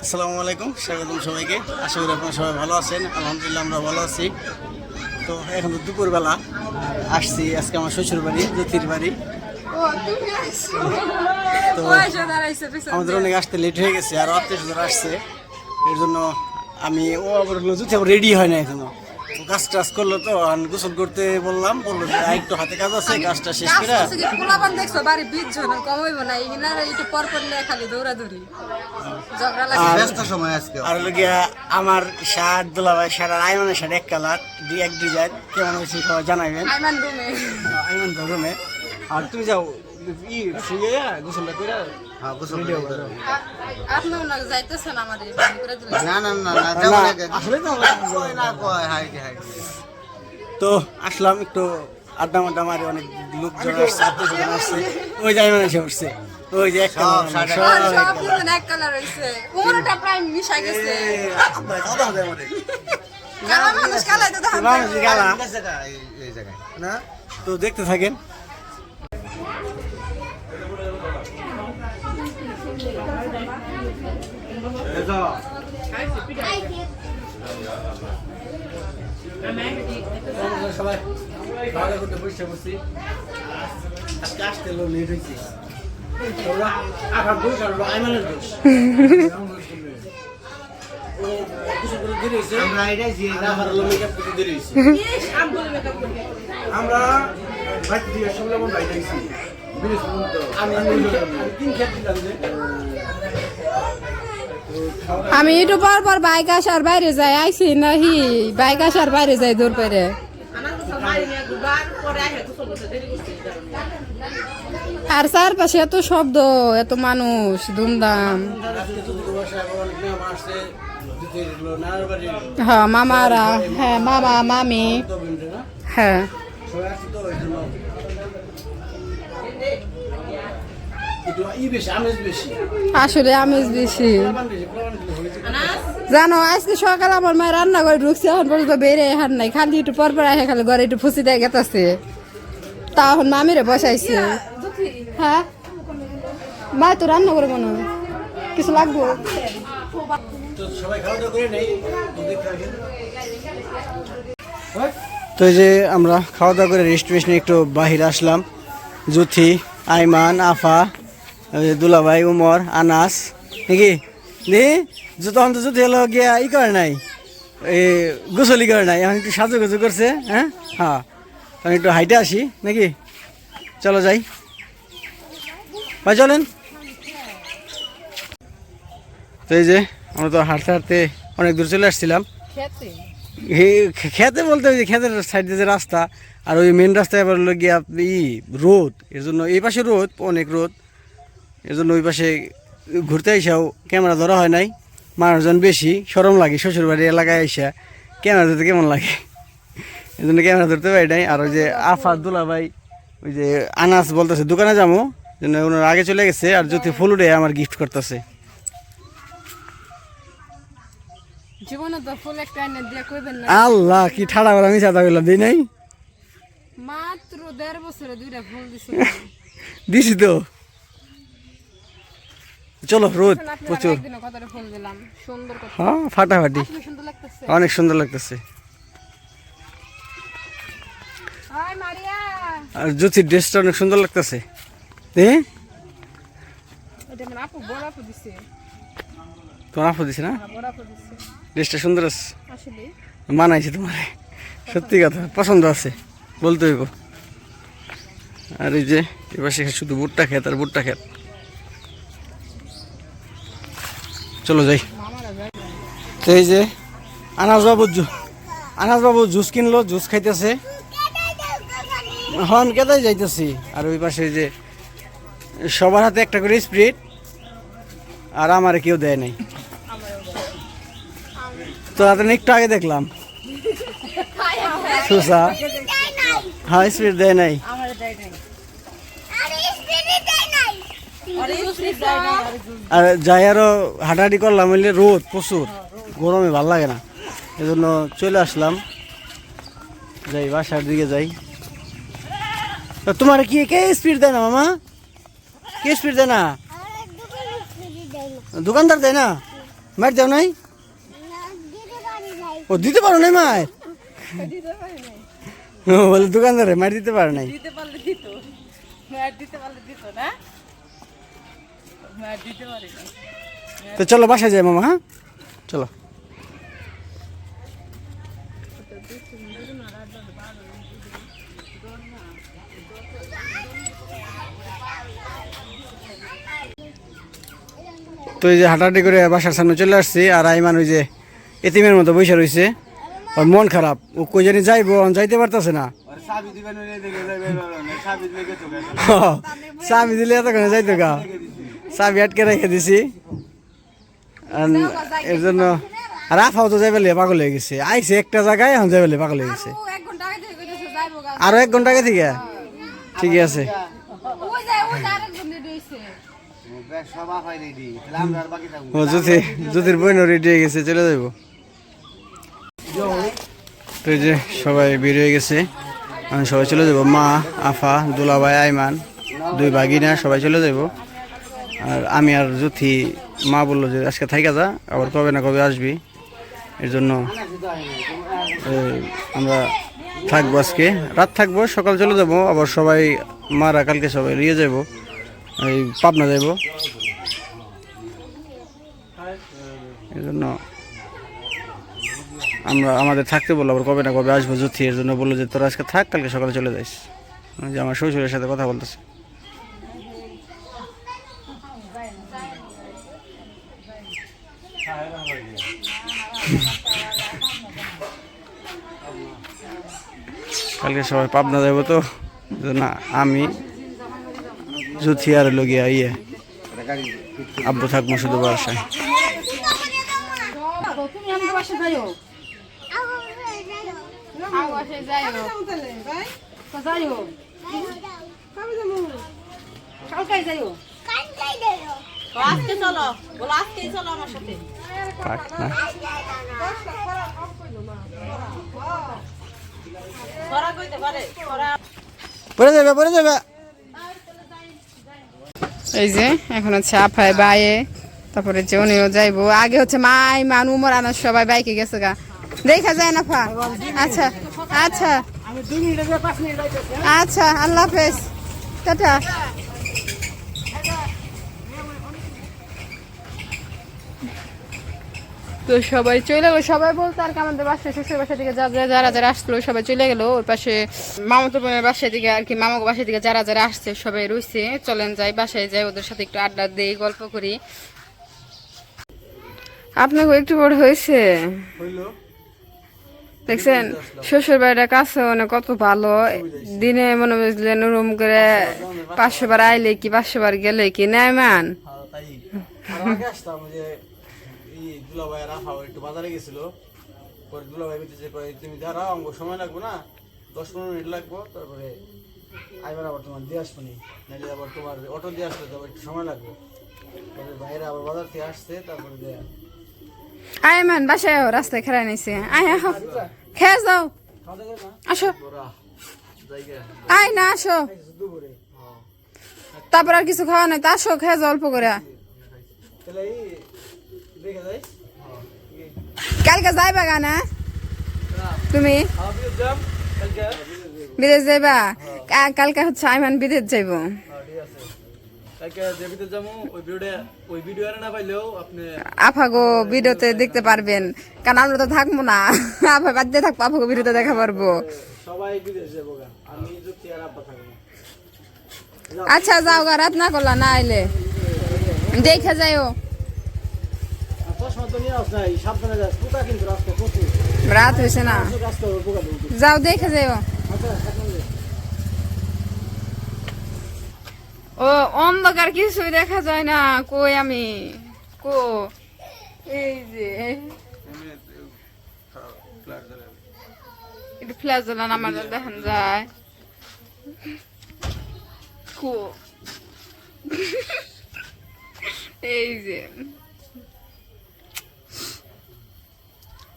আসসালামু আলাইকুম, স্বাগতম সবাইকে। আশা করি আপনারা সবাই ভালো আছেন। আলহামদুলিল্লাহ আমরা ভালো আছি। তো এখন তো দুপুরবেলা আসছি আজকে আমার শ্বশুর বাড়ি, জ্যোতির বাড়ি। তো আমাদের অনেক আসতে লেট হয়ে গেছে, আর আত্মীয় আসছে, এর জন্য আমি আবার জ্যোতি আবার রেডি হয় না এখনো। কাজ টাজ করলো তো, গোসল করতে বললাম, বললো যে একটু হাতে কাজ আছে, কাজটা শেষ করে আর লগিয়া আমার শার্ট দুলাভাই শার্ট আর আইমানের শার্ট এক কালার, এক ডিজাইন। কেমন হয়েছে সবাই জানাবেন আইমান রুমে। আর তুমি যাও গোসলটা করে তো আসলাম একটু আড্ডা মাড্ডা মারি, অনেক লোকজন আসছে, আত্মীয় আসছে। ওই যে আইমান এসে উঠছে, ওই যে এক তো দেখতে থাকেন। সবাই খাওয়া করতে বসে বসছি, আজকে আসতে লেট হয়েছে। দোষ আর আইমানের দোষ। আমরা আমি একটু পর বাইক আসার বাইরে যাই, আইসি নাহি বাইক আসার বাইরে যাই দূর পেরে। আর চারপাশে এত শব্দ, এত মানুষ, ধুমধাম। হ্যাঁ মামারা, হ্যাঁ মামা মামি, হ্যাঁ আসলে আমেজ বেশি। জানো আজকে সকাল আমার মায়ের রান্না করে ঢুকছে, এখন পর্যন্ত বেড়ে হার নাই, খালি একটু পর আহে, খালি ঘরে একটু ফুসি দেয় গেতাছে। তা এখন মামিরে বসাইছে। হ্যাঁ মা তো রান্না করে মনে কিছু লাগবো। তো এই যে আমরা খাওয়া দাওয়া করে রেস্টুরেন্টে একটু বাহিরে আসলাম। জ্যোতি, আইমান, আফা, দুলাভাই, উমর, আনাস, নাকি তখন তো জ্যোতি হলো গিয়া ই করে নাই, গোসলি করে নাই, এখন একটু সাজুগুজু করছে। হ্যাঁ হ্যাঁ, তখন একটু হাইটে আসি নাকি। চলো যাই ভাই, চলেন। তো এই যে আমরা তো হাঁটতে হাঁটতে অনেক দূর চলে আসছিলাম। খেতে বলতে ওই যে খেতের সাইডে যে রাস্তা, আর ওই মেন রাস্তায় আবার হলো গিয়ে রোদ, এর জন্য এই পাশে রোদ, অনেক রোদ, এর জন্য ওই পাশে ঘুরতে আইসাও ক্যামেরা ধরা হয় নাই। মানুষজন বেশি, শরম লাগে শ্বশুরবাড়ি এলাকায় আইসা ক্যামেরা ধরতে কেমন লাগে, এই জন্য ক্যামেরা ধরতে পারি নাই। আর ওই যে আফা দুলাভাই, ওই যে আনাস বলতেছে দোকানে যাবো, জন্য ওনার আগে চলে গেছে। আর জ্যোতি ফুল উঠে আমার গিফট করতেছে। আল্লাহ কি ঠাড়া করে আমি সাদা করলাম, দিই নাই মাত্র 1.5 বছরে 2টা ফুল দিছি তো। চলো, রোদ প্রচুর, হ্যাঁ ফাটাফাটি, অনেক সুন্দর লাগতেছে। আর জ্যোতির ড্রেসটা অনেক সুন্দর লাগতেছে। তোমার আপু দিছে না, ড্রেসটা সুন্দর আছে, মানাইছে তোমার, সত্যি কথা পছন্দ আছে বলতে হইব। আর এই যে এবার শুধু ভুট্টা খেত আর ভুট্টা খেত। চলো যাই। তো এই যে আনাস বাবু জুস কিনলো, জুস খাইতেছে, হন কেদাই যাইতেছি। আর ওই পাশে যে সবার হাতে একটা করে স্প্রিট, আর আমারে কেউ দেয় নাই। তো একটু আগে দেখলাম সুসা, হ্যাঁ স্প্রিট দেয় নাই। আর যাই আরো হাঁটাহাঁটি করলাম, হইলে রোদ প্রচুর, গরমে ভাল লাগে না, এজন্য চলে আসলাম। যাই বাসার দিকে যাই। তোমার কি কে স্পিড দেয় না মামা, কে স্পিড দেয় না? দোকানদার দেয় না? মায়ের দেও নাই? ও দিতে পারো নাই মায়ের? ও বলে দোকানদারে মায়ের দিতে পারো নাই। দিতে পারলে দিত, মায়ের দিতে পারলে দিত না, মায়ের দিতে পারি না। তো চলো বাসায় যাই মামা, হ্যাঁ চলো। তো এই যে হাঁটাহাঁটি করে বাসার সামনে চলে আসছি, আর আইমান ওই যে এতিমের মতো বসে রয়েছে, ওর মন খারাপ, ও কই জানি যাইবো, যাইতে পারতেছে না। চাবি দিলে এতক্ষণে যাইতো গা, চাবি আটকে রেখে দিছি। এর জন্য আর আফাও তো যাইবে পাগল হয়ে গেছে, আইসে একটা জায়গায়, এখন যাইবে পাগল হয়ে গেছে। আরো 1 ঘন্টা আগে থেকে ঠিকই আছে। ও জ্যোতির বোন রেডি হয়ে গেছে, চলে যাইব। তো এই যে সবাই বের হয়ে গেছে, আমি সবাই চলে যাবো, মা, আফা, দুলাভাই, আইমান, 2 ভাগিনা সবাই চলে যাব। আর আমি আর জ্যোতি, মা বললো যে আজকে থাইকা যা, আবার কবে না কবে আসবি, এর জন্য আমরা থাকবো, আজকে রাত থাকবো, সকাল চলে যাব। আবার সবাই মারা কালকে সবাই নিয়ে যাব, এই পাবনা যাব। এই জন্য আমরা আমাদের থাকতে বললো, আবার কবে না কবে আসবো জ্যোতি, এর জন্য বললো যে তোরা আজকে থাক, কালকে সকালে চলে যাইস। যে আমার শ্বশুরের সাথে কথা বলতেছে। কালকে সবাই পাবনা যাবো, তো না আমি জ্যোতি আর লগিয়া আব্বু থাকবো শুধু বাসায়। আজকে চলো, বলো আজকেই চলো আমার সাথে। পাটনা খরা কইতে পারে, খরা পরে যাবে, পরে যাবে। এই যে এখন হচ্ছে আফায় বাইয়ে, তারপরে যে উনিও যাইবো। আগে হচ্ছে মাই মান উমর আনার সবাই বাইকে গেছে গা, দেখা যায় না ফা। আচ্ছা আচ্ছা আচ্ছা, আল্লাহ হাফেজ, টাটা। তো সবাই চলে গেল, সবাই বলতো আর কি আমাদের বাসায় শ্বশুর বাসা থেকে যারা যারা আসলো সবাই চলে গেল। ওই পাশে মামাতো বোনের বাসায় থেকে আর কি, মামাকে বাসায় থেকে যারা যারা আসছে সবাই রয়েছে। চলেন যাই বাসায় যাই, ওদের সাথে একটু আড্ডা দিই, গল্প করি। আপনাকে একটু বড় হয়েছে দেখছেন, শ্বশুর বাড়িটা কাছে মানে কত ভালো। দিনে মনে বুঝলেন রুম করে 500 বার আইলে কি 500 বার গেলে কি নেয় মান। দুলাভাই রাফা একটু বাজারে গেছিল, পরে দুলাভাই বলতেছে তুমি দাঁড়াও, আমাকে সময় লাগবে না, 10-15 মিনিট লাগবো, তারপরে আইবার আবার তোমার দিয়ে আসবো নি, নাহলে আবার তোমার অটো দিয়ে আসলে তো একটু সময় লাগবে। ভাইরা আবার বাজার থেকে আসছে, তারপরে আয় মান বাসায় রাস্তায় খেলায় নিছে, আয় আহ খেয়ে যাও, আসো আয় না আসো, তারপর আর কিছু খাওয়া নাই, তা আসো খেয়ে যাও অল্প করে। কালকে যাইবা গানা তুমি বিদেশ যাইবা? কালকে হচ্ছে আইমান বিদেশ যাইব। আফাগো ভিডিওতে দেখতে পারবেন, কারণ আমরা তো থাকবো না, আফা বাদ দিয়ে থাকবো, আফাগো ভিডিওতে দেখা পারবো। আচ্ছা যাও গা, রাত না করলা না আইলে দেখে যাইও, রাত হয়েছে না, যাও দেখে যাইও। ও অন্ধকার কিছুই দেখা যায় না, কই আমি কো এই যে একটু ফ্ল্যাশ জ্বালান আমার দেখান যায় কো এই যে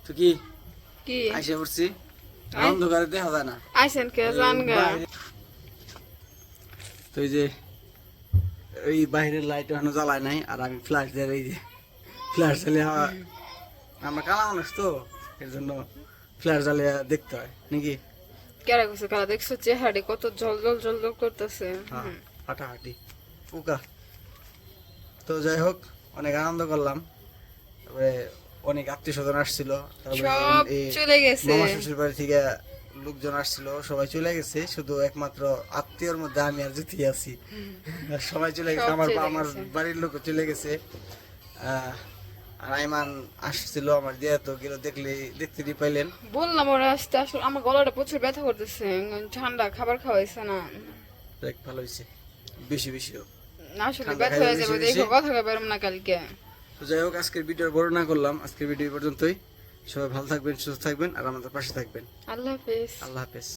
তো কি কি আইসা পড়ছি, অন্ধকারে দেখা যায় না। আইসেন কে জান গা, তো এই যে ওই বাইরের লাইট এখনো জ্বালায় নাই, আর আমি ফ্ল্যাশ দিয়ে এই যে ফ্ল্যাশ জ্বালিয়ে আমরা কালা মানুষ তো, এর জন্য ফ্ল্যাশ জ্বালিয়ে দেখতে হয় নাকি। কেরা গেছে কালা দেখছো চেহারে কত জল জল জল জল করতেছে। হ্যাঁ হাঁটাহাঁটি পোকা। তো যাই হোক অনেক আনন্দ করলাম, তারপরে অনেক আত্মীয় স্বজন আসছিল, তারপরে সব এই চলে গেছে। মামা শ্বশুর বাড়ি থেকে লোকজন আসছিল, সবাই চলে গেছে, শুধু একমাত্র আত্মীয়র মধ্যে আমি আর জ্যোতি আছি। আর সবাই চলে গেছে, সব আমার চলে আমার গেছে। বাড়ির লোক চলে গেছে। আর আইমান আসছিল, আমার দিয়ে তো গেল, দেখতে পাইলেন। বললাম ওরা আসতে, আসলে আমার গলাটা প্রচুর ব্যথা করতেছে, ঠান্ডা খাবার খাওয়াইছে না। দেখ ভালো হয়েছে, বেশি বেশি হোক। আসলে ঠান্ডা ব্যথা খাইলে হয়ে যাবে, বেশি বেশি। দেখো কথা কই পারলাম না কালকে। তো যাই হোক আজকের ভিডিও বড় না করলাম, আজকের ভিডিও পর্যন্তই। সবাই ভালো থাকবেন, সুস্থ থাকবেন, আর আমাদের পাশে থাকবেন। আল্লাহ হাফেজ। আল্লাহ হাফেজ।